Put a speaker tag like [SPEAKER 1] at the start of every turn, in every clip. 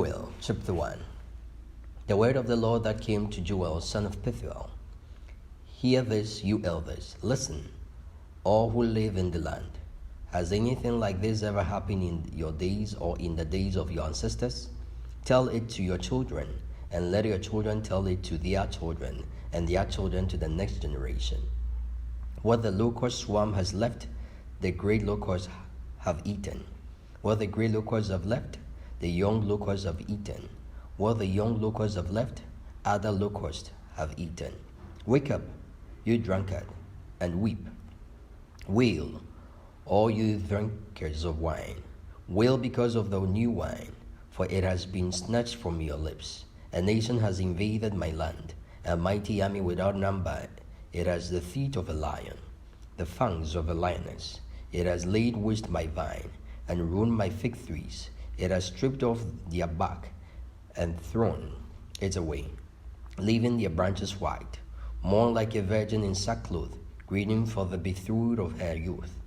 [SPEAKER 1] Joel chapter 1. The word of the Lord that came to Joel, son of Pethuel. Hear this, you elders. Listen, all who live in the land. Has anything like this ever happened in your days or in the days of your ancestors? Tell it to your children, and let your children tell it to their children, and their children to the next generation. What the locust swarm has left, the great locusts have eaten. What the great locusts have left, the young locusts have eaten. What the young locusts have left, other locusts have eaten. Wake up, you drunkard, and weep. Wail, all you drinkers of wine. Wail because of the new wine, for it has been snatched from your lips. A nation has invaded my land, a mighty army without number. It has the teeth of a lion, the fangs of a lioness. It has laid waste my vine, and ruined my fig trees. It has stripped off their bark and thrown it away, leaving their branches white. Mourn like a virgin in sackcloth, grieving for the betrothed of her youth.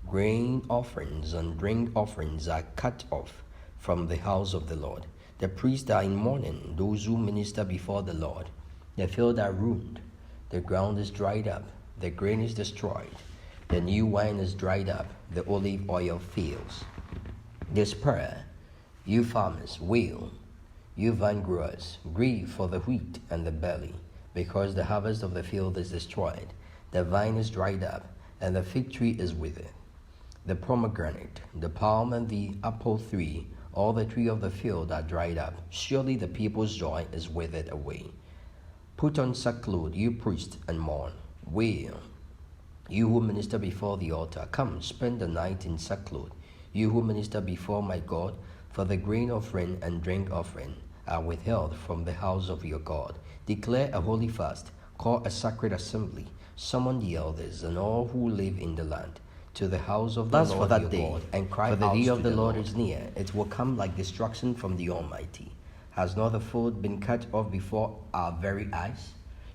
[SPEAKER 1] Grain offerings and drink offerings are cut off from the house of the Lord. The priests are in mourning, those who minister before the Lord. The fields are ruined, the ground is dried up, the grain is destroyed, the new wine is dried up, the olive oil fails. Despair, you farmers, wail, you vine growers, grieve for the wheat and the barley, because the harvest of the field is destroyed. The vine is dried up, and the fig tree is withered. The pomegranate, the palm, and the apple tree, all the tree of the field are dried up. Surely the people's joy is withered away. Put on sackcloth, you priests, and mourn. Wail, you who minister before the altar. Come, spend the night in sackcloth, you who minister before my God, for the grain offering and drink offering are withheld from the house of your God. Declare a holy fast, call a sacred assembly, summon the elders and all who live in the land to the house of the Lord your God, and cry out, for the day of the Lord is near. It will come like destruction from the Almighty. Has not the fold been cut off before our very eyes?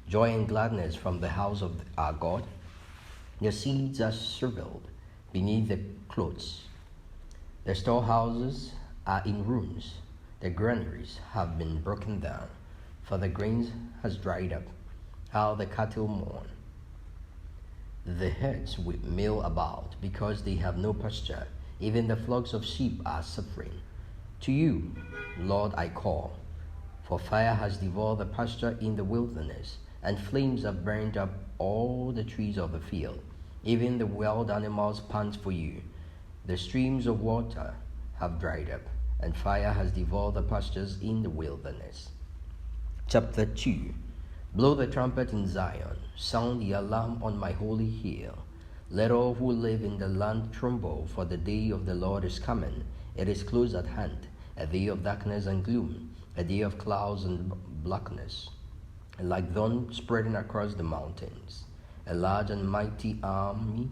[SPEAKER 1] Joy and gladness from the house of our God. The seeds are shriveled beneath the clothes. The storehouses are in ruins. The granaries have been broken down, for the grain has dried up. How the cattle mourn. The herds mill about, because they have no pasture. Even the flocks of sheep are suffering. To you, Lord, I call, for fire has devoured the pasture in the wilderness, and flames have burned up all the trees of the field. Even the wild animals pant for you. The streams of water have dried up, and fire has devoured the pastures in the wilderness. Chapter 2. Blow the trumpet in Zion, sound the alarm on my holy hill. Let all who live in the land tremble, for the day of the Lord is coming. It is close at hand, a day of darkness and gloom, a day of clouds and blackness, like dawn spreading across the mountains. A large and mighty army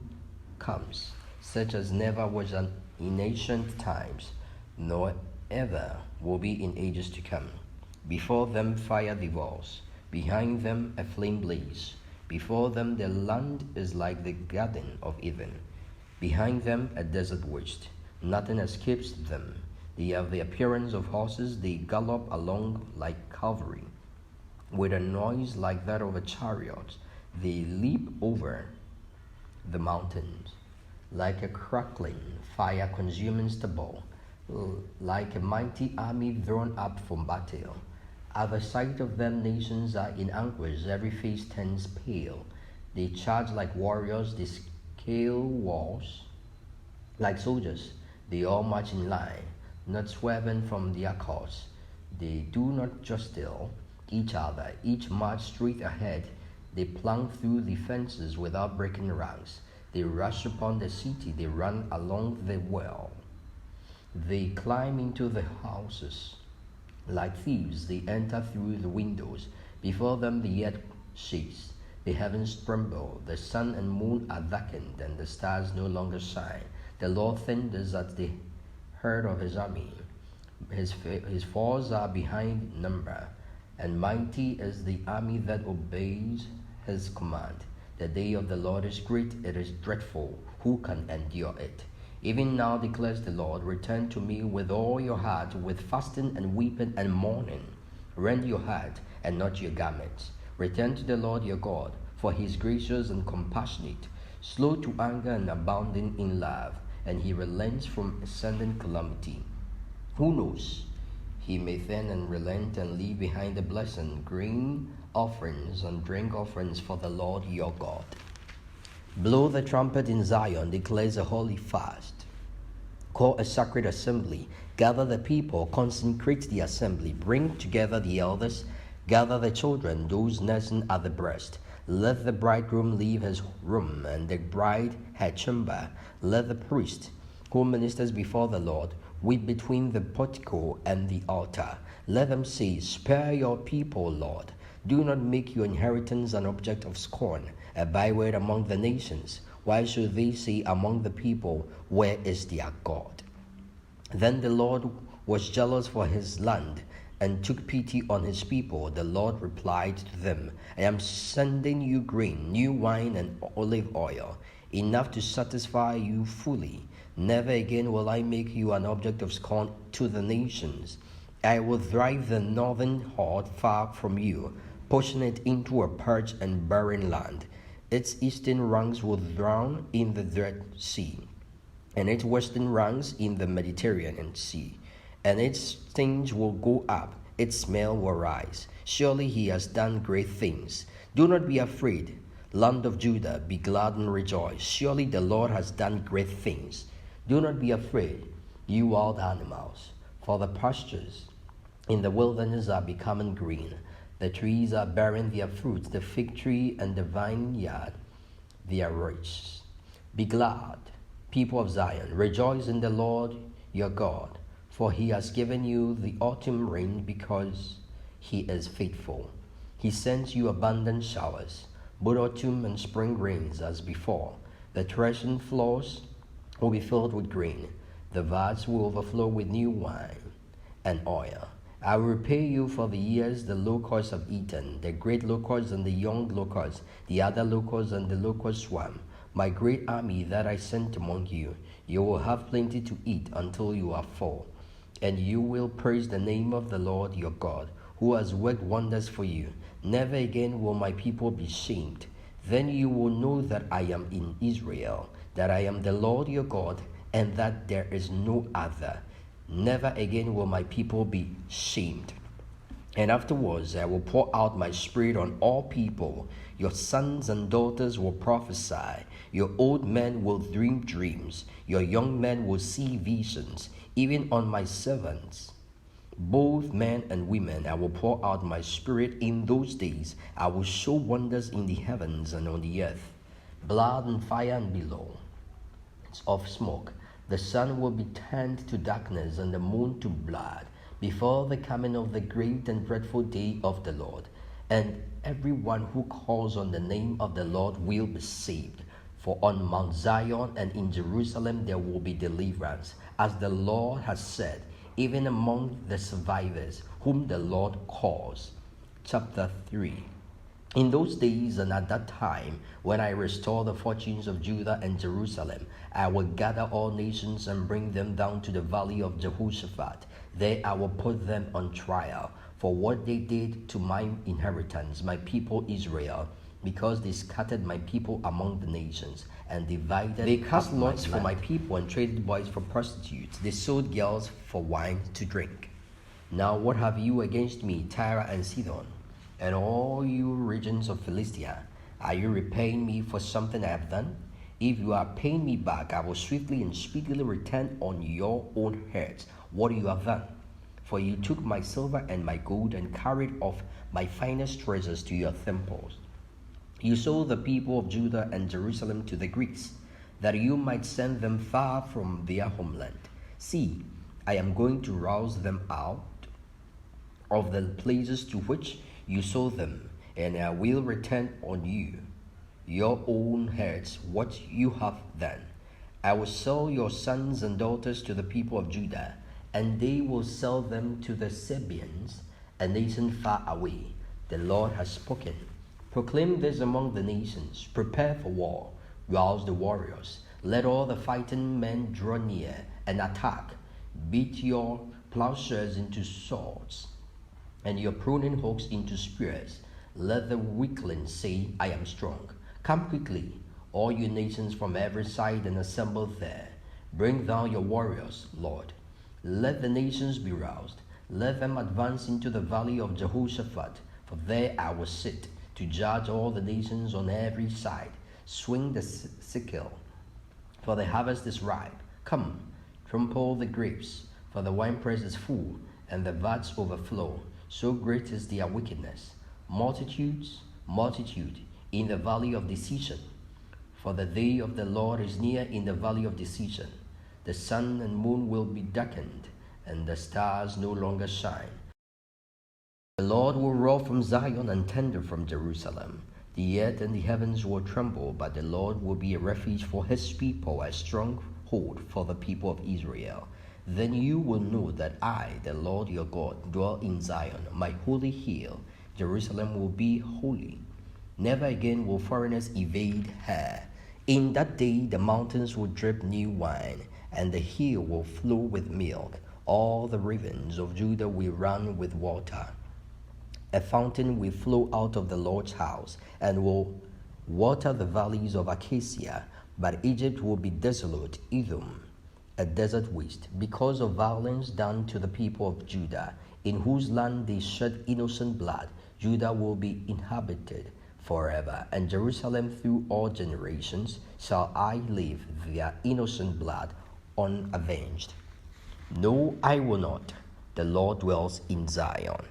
[SPEAKER 1] comes, such as never was in ancient times, nor ever will be in ages to come. Before them fire devours, behind them a flame blaze. Before them the land is like the garden of Eden. Behind them a desert waste. Nothing escapes them. They have the appearance of horses. They gallop along like cavalry. With a noise like that of a chariot, they leap over the mountains. Like a crackling, fire-consuming stubble, like a mighty army drawn up from battle. At the sight of them, nations are in anguish, every face turns pale. They charge like warriors, they scale walls like soldiers. They all march in line, not swerving from their course. They do not jostle each other, each march straight ahead. They plunge through the fences without breaking ranks. They rush upon the city, they run along the wall. They climb into the houses. Like thieves, they enter through the windows. Before them the earth shakes, the heavens tremble, the sun and moon are darkened, and the stars no longer shine. The Lord thunders at the head of his army. His foes are behind number, and mighty is the army that obeys his command. The day of the Lord is great, it is dreadful. Who can endure it? Even now declares the Lord, return to me with all your heart, with fasting and weeping and mourning. Rend your heart and not your garments. Return to the Lord your God, for he is gracious and compassionate, slow to anger and abounding in love, and he relents from sending calamity. Who knows? He may then and relent and leave behind a blessing, grain offerings and drink offerings for the Lord your God. Blow the trumpet in Zion, declares a holy fast. Call a sacred assembly, gather the people, consecrate the assembly, bring together the elders, gather the children, those nursing at the breast. Let the bridegroom leave his room and the bride her chamber. Let the priest who ministers before the Lord weep between the portico and the altar. Let them say, spare your people, Lord. Do not make your inheritance an object of scorn, a byword among the nations. Why should they say among the people, where is their God? Then the Lord was jealous for his land and took pity on his people. The Lord replied to them, I am sending you grain, new wine, and olive oil, enough to satisfy you fully. Never again will I make you an object of scorn to the nations. I will drive the northern horde far from you, pushing it into a parched and barren land. Its eastern ranks will drown in the Red Sea, and its western ranks in the Mediterranean Sea. And its stench will go up, its smell will rise. Surely he has done great things. Do not be afraid, land of Judah, be glad and rejoice. Surely the Lord has done great things. Do not be afraid, you wild animals, for the pastures in the wilderness are becoming green. The trees are bearing their fruits, the fig tree and the vineyard, their rich. Be glad, people of Zion, rejoice in the Lord your God, for he has given you the autumn rain because he is faithful. He sends you abundant showers, both autumn and spring rains as before. The threshing floors will be filled with grain. The vats will overflow with new wine and oil. I will repay you for the years the locusts have eaten, the great locusts and the young locusts, the other locusts and the locust swarm, my great army that I sent among you. You will have plenty to eat until you are full, and you will praise the name of the Lord your God, who has worked wonders for you. Never again will my people be shamed. Then you will know that I am in Israel, that I am the Lord your God, and that there is no other. Never again will my people be shamed. And afterwards I will pour out my spirit on all people. Your sons and daughters will prophesy. Your old men will dream dreams. Your young men will see visions. Even on my servants, both men and women, I will pour out my spirit in those days. I will show wonders in the heavens and on the earth, blood and fire and below of smoke. The sun will be turned to darkness and the moon to blood before the coming of the great and dreadful day of the Lord. And everyone who calls on the name of the Lord will be saved. For on Mount Zion and in Jerusalem there will be deliverance, as the Lord has said, even among the survivors whom the Lord calls. Chapter 3. In those days and at that time, when I restore the fortunes of Judah and Jerusalem, I will gather all nations and bring them down to the valley of Jehoshaphat. There I will put them on trial for what they did to my inheritance, my people Israel, because they scattered my people among the nations and divided. They cast lots for my people and traded boys for prostitutes. They sold girls for wine to drink. Now what have you against me, Tyre and Sidon, and all you regions of Philistia? Are you repaying me for something I have done? If you are paying me back, I will swiftly and speedily return on your own heads what you have done. For you took my silver and my gold and carried off my finest treasures to your temples. You sold the people of Judah and Jerusalem to the Greeks, that you might send them far from their homeland. See, I am going to rouse them out of the places to which you sold them, and I will return on you, your own heads, what you have done. I will sell your sons and daughters to the people of Judah, and they will sell them to the Sabeans, a nation far away. The Lord has spoken. Proclaim this among the nations. Prepare for war. Rouse the warriors. Let all the fighting men draw near and attack. Beat your plowshares into swords, and your pruning hooks into spears. Let the weakling say, I am strong. Come quickly, all you nations from every side, and assemble there. Bring down your warriors, Lord. Let the nations be roused. Let them advance into the valley of Jehoshaphat, for there I will sit to judge all the nations on every side. Swing the sickle, for the harvest is ripe. Come, trample the grapes, for the winepress is full, and the vats overflow. So great is their wickedness. Multitude in the valley of decision. For the day of the Lord is near in the valley of decision. The sun and moon will be darkened, and the stars no longer shine. The Lord will roar from Zion and thunder from Jerusalem. The earth and the heavens will tremble, but the Lord will be a refuge for his people, a stronghold for the people of Israel. Then you will know that I, the Lord your God, dwell in Zion, my holy hill. Jerusalem will be holy. Never again will foreigners evade her. In that day the mountains will drip new wine, and the hill will flow with milk. All the ravens of Judah will run with water. A fountain will flow out of the Lord's house, and will water the valleys of Acacia. But Egypt will be desolate, Edom a desert waste, because of violence done to the people of Judah, in whose land they shed innocent blood. Judah will be inhabited forever, and Jerusalem through all generations shall I leave their innocent blood unavenged. No, I will not. The Lord dwells in Zion.